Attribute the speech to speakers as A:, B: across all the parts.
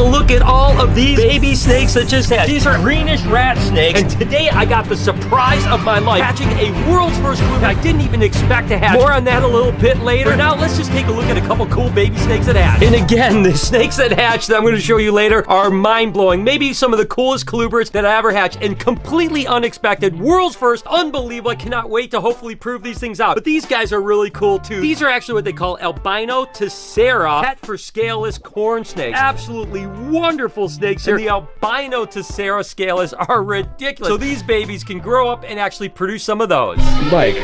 A: a look at all of these baby snakes that just hatched. These are greenish rat snakes, and today I got the surprise of my life, hatching a world's first group I didn't even expect to hatch. More on that a little bit later. Now let's just take a look at a couple cool baby snakes that hatched. And again, the snakes that hatched that I'm going to show you later are mind-blowing. Maybe some of the coolest colubrids that I ever hatched, and completely unexpected, world's first, unbelievable. I cannot wait to hopefully prove these things out. But these guys are really cool too. These are actually what they call albino tessera, pet for scaleless corn snakes. Absolutely wonderful snakes here. The albino tessera scaleless are ridiculous. So these babies can grow up and actually produce some of those.
B: Mike,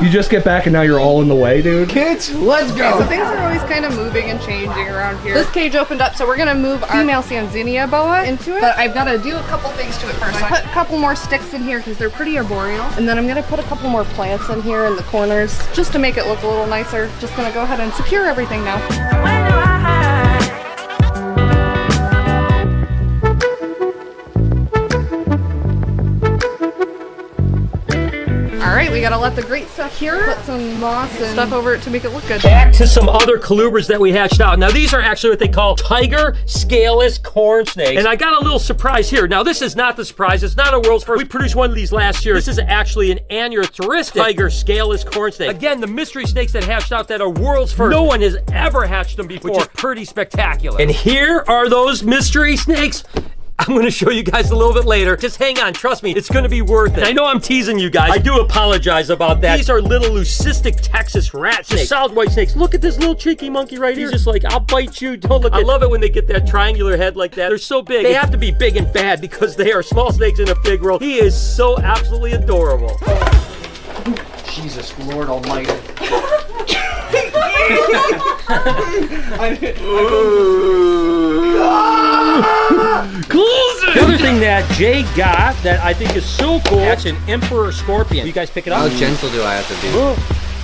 B: you just get back and now you're all in the way, dude.
C: Kids, let's go.
D: So things are always kind of moving and changing around here. This cage opened up, so we're gonna move our female Sanzinia boa into it. But I've got to do a couple things to it first. I put a couple more sticks in here because they're pretty arboreal. And then I'm gonna put a couple more plants in here in the corners just to make it look a little nicer. Just gonna go ahead and secure everything now. All right, we gotta let the great stuff cure. Put some moss and stuff over it to make it look good.
A: Back to some other colubrids that we hatched out. Now these are actually what they call tiger scaleless corn snakes. And I got a little surprise here. Now this is not the surprise. It's not a world's first. We produced one of these last year. This is actually an aneurystic tiger scaleless corn snake. Again, the mystery snakes that hatched out that are world's first. No one has ever hatched them before, which is pretty spectacular. And here are those mystery snakes. I'm gonna show you guys a little bit later. Just hang on, trust me, it's gonna be worth it. I know I'm teasing you guys. I do apologize about that. These are little leucistic Texas rat snakes. Just solid white snakes. Look at this little cheeky monkey right here. He's just like, I'll bite you, don't look at. I love it when they get that triangular head like that. They're so big. They have to be big and bad because they are small snakes in a big world. He is so absolutely adorable.
C: Jesus, Lord Almighty.
A: Close it! The other thing that Jay got that I think is so cool, that's an emperor scorpion. You guys pick it up?
E: How gentle do I have to be?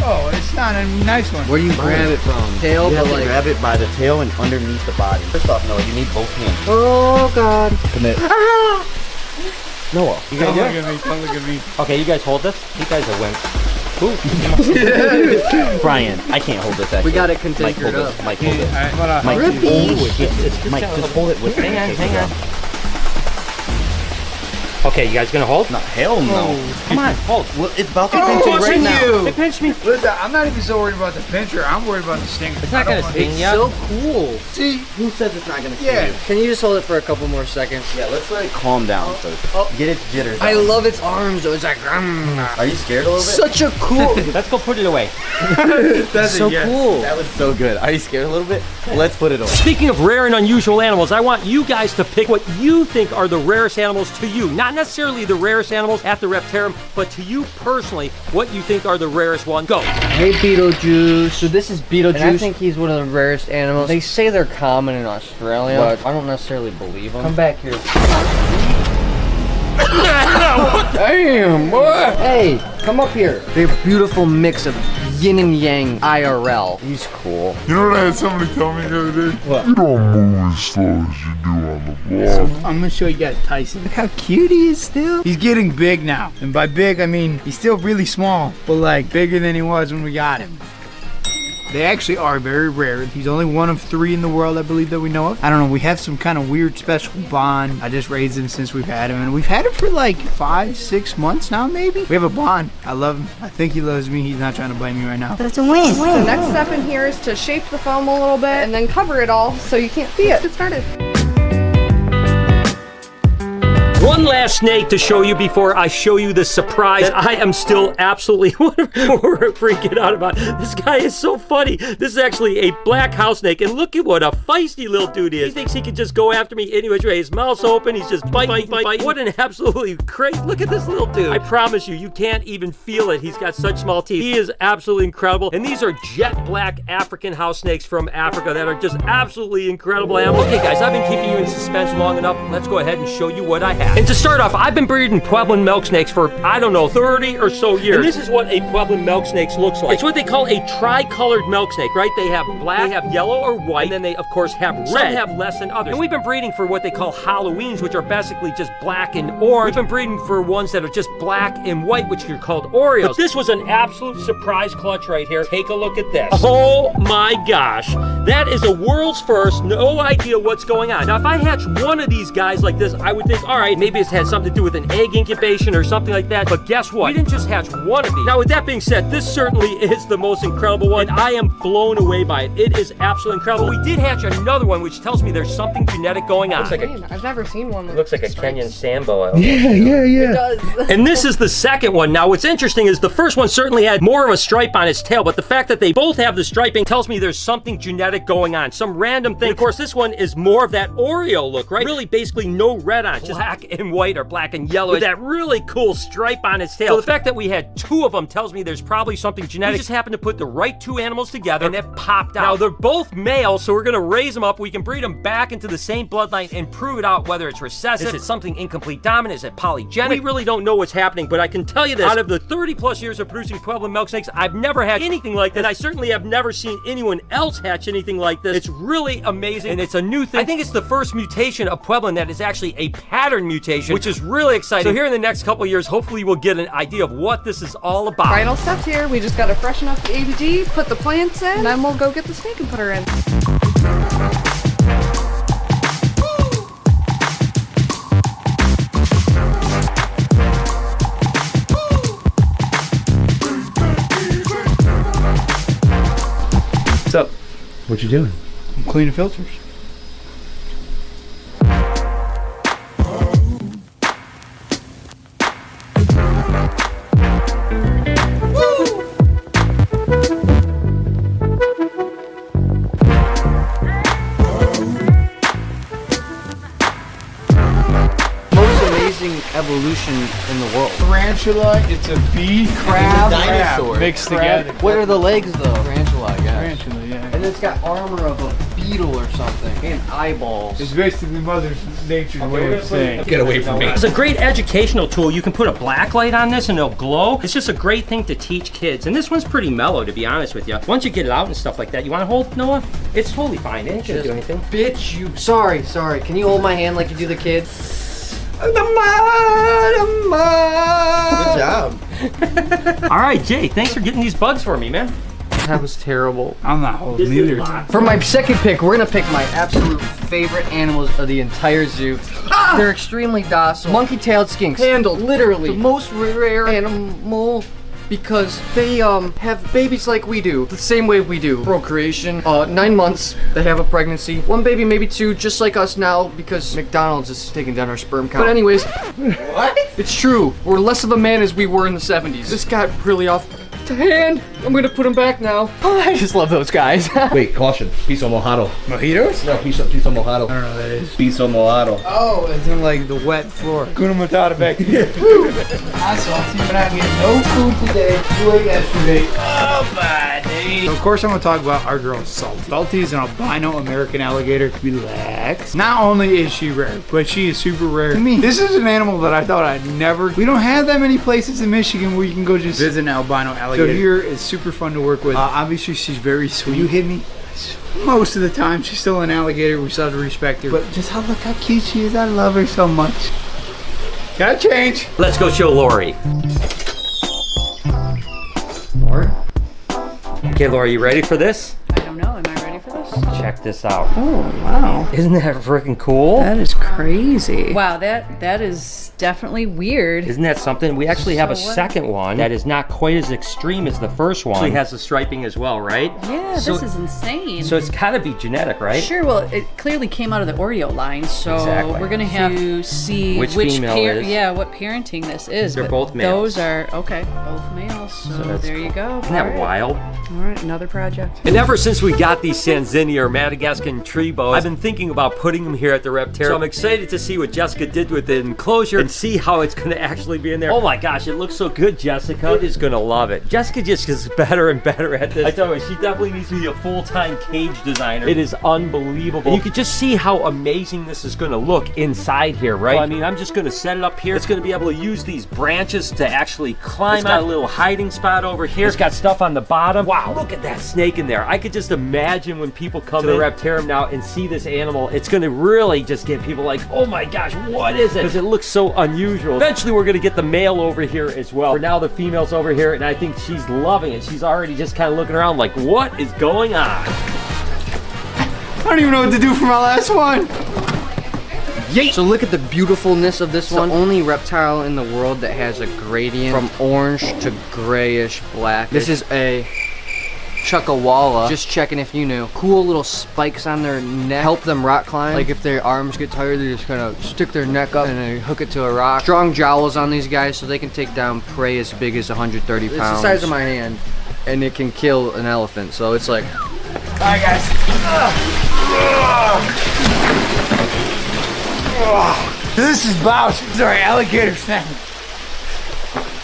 C: Oh, it's not a nice one.
E: Where do you grab it from? Tail,
F: You have
E: but
F: to
E: like...
F: grab it by the tail and underneath the body. First off, Noah, you need both hands.
E: Oh, God.
F: Commit. Noah, you
C: Don't
F: gotta
C: look at me, don't look at me.
F: Okay, you guys hold this. You guys are wimps. Ooh. Brian, I can't hold this actually.
E: We got it
F: Mike, hold
E: contagious up.
F: this. Mike, hold this.
C: Alright, hold on.
F: Mike,
E: Rippy.
F: Mike, just hold it with me.
A: Hang on. Okay, you guys gonna hold?
F: No, hell no. Come on, hold. Well, it's about to
C: Oh,
F: pinch you right
C: pushing
F: now.
C: you.
A: They pinched me.
C: Listen, I'm not even so worried about the pincher. I'm worried about the stinger.
A: It's not gonna sting
E: It's
A: ya.
E: so cool.
C: See?
F: Who says it's not gonna sting
C: Yeah.
F: you?
E: Can you just hold it for a couple more seconds?
F: Yeah, let's let it calm down first. Get its jitters
E: I
F: out.
E: love its arms though. It's like,
F: Are you scared a little bit?
E: such a cool.
A: Let's go put it away.
C: That's
E: so
C: a yes.
E: cool.
F: That was so good. Are you scared a little bit? Let's put it away.
A: Speaking of rare and unusual animals, I want you guys to pick what you think are the rarest animals to you. Not necessarily the rarest animals at the Reptarium, but to you personally, what you think are the rarest ones. Go.
E: Hey, Beetlejuice. So this is Beetlejuice. And I think he's one of the rarest animals. They say they're common in Australia, but I don't necessarily believe them. Come back here. Damn, boy. Hey, come up here. They're a beautiful mix of yin and yang IRL. He's cool.
G: You know what I had somebody tell me the other day?
C: What?
G: You don't move as slow as you do on the vlog.
C: I'm gonna show you guys Tyson. Look how cute he is still. He's getting big now. And by big, I mean he's still really small, but like bigger than he was when we got him. They actually are very rare. He's only one of 3 in the world, I believe, that we know of. I don't know, we have some kind of weird special bond. I just raised him since we've had him, and we've had him for like 5-6 months now, maybe. We have a bond. I love him. I think he loves me. He's not trying to blame me right now.
D: That's a win. The next step in here is to shape the foam a little bit and then cover it all so you can't see it. Let's get started.
A: One last snake to show you before I show you the surprise that I am still absolutely freaking out about. This guy is so funny. This is actually a black house snake, and look at what a feisty little dude he is. He thinks he can just go after me any which way. His mouth's open. He's just bite. What an absolutely crazy. Look at this little dude. I promise you, you can't even feel it. He's got such small teeth. He is absolutely incredible. And these are jet black African house snakes from Africa that are just absolutely incredible animals. Okay, guys, I've been keeping you in suspense long enough. Let's go ahead and show you what I have. And And to start off, I've been breeding Pueblan milk snakes for, I don't know, 30 or so years. And this is what a Pueblan milk snake looks like. It's what they call a tri-colored milk snake, right? They have black, they have yellow or white, and then they, of course, have red. Some have less than others. And we've been breeding for what they call Halloweens, which are basically just black and orange. We've been breeding for ones that are just black and white, which are called Oreos. But this was an absolute surprise clutch right here. Take a look at this. Oh my gosh. That is a world's first. No idea what's going on. Now, if I hatch one of these guys like this, I would think, all right, maybe it's had something to do with an egg incubation or something like that. But guess what? We didn't just hatch one of these. Now, with that being said, this certainly is the most incredible one. I am blown away by it. It is absolutely incredible. We did hatch another one, which tells me there's something genetic going on.
D: I've never seen one with
A: Looks like a Kenyan Sambo.
B: Yeah.
D: It does.
A: And this is the second one. Now, what's interesting is the first one certainly had more of a stripe on its tail, but the fact that they both have the striping tells me there's something genetic going on, some random thing. And of course, this one is more of that Oreo look, right? Really, basically no red on it, just black and white or black and yellow with that really cool stripe on its tail. So the fact that we had two of them tells me there's probably something genetic. We just happened to put the right two animals together and it popped out. Now, they're both male, so we're gonna raise them up. We can breed them back into the same bloodline and prove it out, whether it's recessive, is it something incomplete dominant, is it polygenic? We really don't know what's happening, but I can tell you this, out of the 30 plus years of producing Pueblan milk snakes, I've never had anything like this, and I certainly have never seen anyone else hatch anything like this. It's really amazing, and it's a new thing. I think it's the first mutation of Pueblan that is actually a pattern mutation, which is really exciting. So here in the next couple years, hopefully we'll get an idea of what this is all about.
D: Final steps here. We just gotta freshen up the ABG, put the plants in, and then we'll go get the snake and put her in.
C: What's up?
B: What you doing?
C: I'm cleaning filters.
E: Evolution in the world.
C: Tarantula, it's a bee, crab,
F: dinosaur.
C: mixed together.
E: What are the legs though? Tarantula, yeah.
C: Tarantula, yeah.
E: And it's got armor of a beetle or something. And eyeballs.
C: It's basically Mother Nature's way of saying.
B: Get away from me.
A: It's a great educational tool. You can put a black light on this and it'll glow. It's just a great thing to teach kids. And this one's pretty mellow, to be honest with you. Once you get it out and stuff like that, you want to hold, Noah? It's totally fine. It ain't gonna do anything.
E: Bitch, you. Sorry. Can you hold my hand like you do the kids?
F: Good job.
A: All right, Jay, thanks for getting these bugs for me, man.
E: That was terrible.
C: I'm not holding either.
E: For my second pick, we're gonna pick my absolute favorite animals of the entire zoo. They're extremely docile. Monkey-tailed skinks. Handled, literally. The most rare animal because they have babies like we do, the same way we do. Procreation, 9 months, they have a pregnancy. One baby, maybe two, just like us now because McDonald's is taking down our sperm count. But anyways, what? It's true. We're less of a man as we were in the 70s. This got really off to hand. I'm gonna put him back now. I just love those guys.
B: Wait, caution. Piso mojado.
C: Mojitos?
B: No, piso mojado.
C: I don't know what that is.
B: Piso mojado.
C: Oh, it's in like the wet floor. Kuna Matata back here. I salty, but I get no food today. You ate yesterday. Oh, buddy. So of course I'm gonna talk about our girl Salty. Salty is an albino American alligator. Relax. Not only is she rare, but she is super rare to me. This is an animal that I thought I'd never. We don't have that many places in Michigan where you can go just visit an albino alligator. So here is super fun to work with. Obviously she's very sweet. You hit me. Most of the time she's still an alligator. We still have to respect her. But just look how cute she is. I love her so much. Gotta change.
A: Let's go show Lori.
E: Lori?
A: Okay, Lori, you ready for this?
H: I don't know. Am I ready for this?
A: Check this out.
H: Oh, wow.
A: Isn't that freaking cool?
H: That is crazy. Wow, that is definitely weird.
A: Isn't that something? We actually have a
H: So what?
A: second one that is not quite as extreme as the first one. Actually has the striping as well, right?
H: Yeah,
A: So-
H: this is insane.
A: So it's gotta be genetic, right?
H: Sure, well, it clearly came out of the Oreo line, so
A: Exactly.
H: we're gonna have to see
A: Which female is.
H: yeah, what parenting this is.
A: They're
H: but
A: both males.
H: Those are, okay, both males, so
A: that's
H: there you go.
A: Isn't that
H: All right.
A: wild?
H: All right, another project.
A: And ever since we got these Sanzinia or Madagascan tree boas. I've been thinking about putting them here at the Reptarium. So I'm excited to see what Jessica did with the enclosure and see how it's gonna actually be in there. Oh my gosh, it looks so good, Jessica. It is gonna love it. Jessica just gets better and better at this. I tell you, she definitely needs to be a full-time cage designer. It is unbelievable. And you can just see how amazing this is gonna look inside here, right? So, I mean, I'm just gonna set it up here. It's gonna be able to use these branches to actually climb. It's got a little hiding spot over here. It's got stuff on the bottom. Wow, look at that snake in there. I could just imagine when people come to the Reptarium now and see this animal, it's gonna really just get people like, oh my gosh, what is it? Because it looks so unusual. Eventually, we're gonna get the male over here as well. For now, the female's over here, and I think she's loving it. She's already just kind of looking around like, what is going on?
C: I don't even know what to do for my last one.
E: Yay! So look at the beautifulness of this one. The only reptile in the world that has a gradient from orange to grayish black. This is a Chuckawalla. Just checking if you knew. Cool little spikes on their neck. Help them rock climb. Like if their arms get tired, they just kind of stick their neck up and they hook it to a rock. Strong jowls on these guys so they can take down prey as big as 130 pounds. It's the size of my hand and it can kill an elephant. So it's like...
C: Alright guys. This is Bowser. This is our alligator snapping.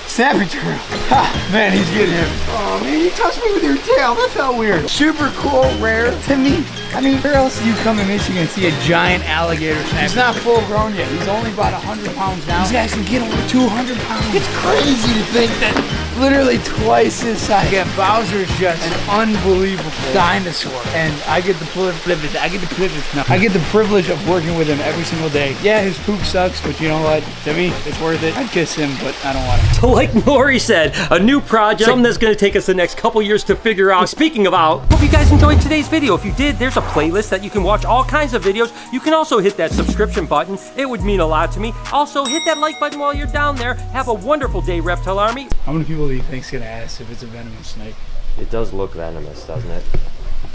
C: Snapping turtle. Ha, man, he's getting him. Oh man, you touched me with your tail. That felt weird. Super cool, rare to me. I mean, where else do you come in Michigan and see a giant alligator snap? He's not full grown yet. He's only about 100 pounds now. These guys can get over 200 pounds. It's crazy to think that literally twice his size. Yeah, Bowser's just an unbelievable dinosaur. And I get the privilege. I get the privilege of working with him every single day. Yeah, his poop sucks, but you know what? To me, it's worth it. I'd kiss him, but I don't want to.
A: So like Lori said, a new project, something that's gonna take us the next couple years to figure out. And speaking about, hope you guys enjoyed today's video. If you did, there's a playlist that you can watch all kinds of videos. You can also hit that subscription button. It would mean a lot to me. Also, hit that like button while you're down there. Have a wonderful day, Reptile Army.
C: How many people do you think's gonna ask if it's a venomous snake?
A: It does look venomous, doesn't it?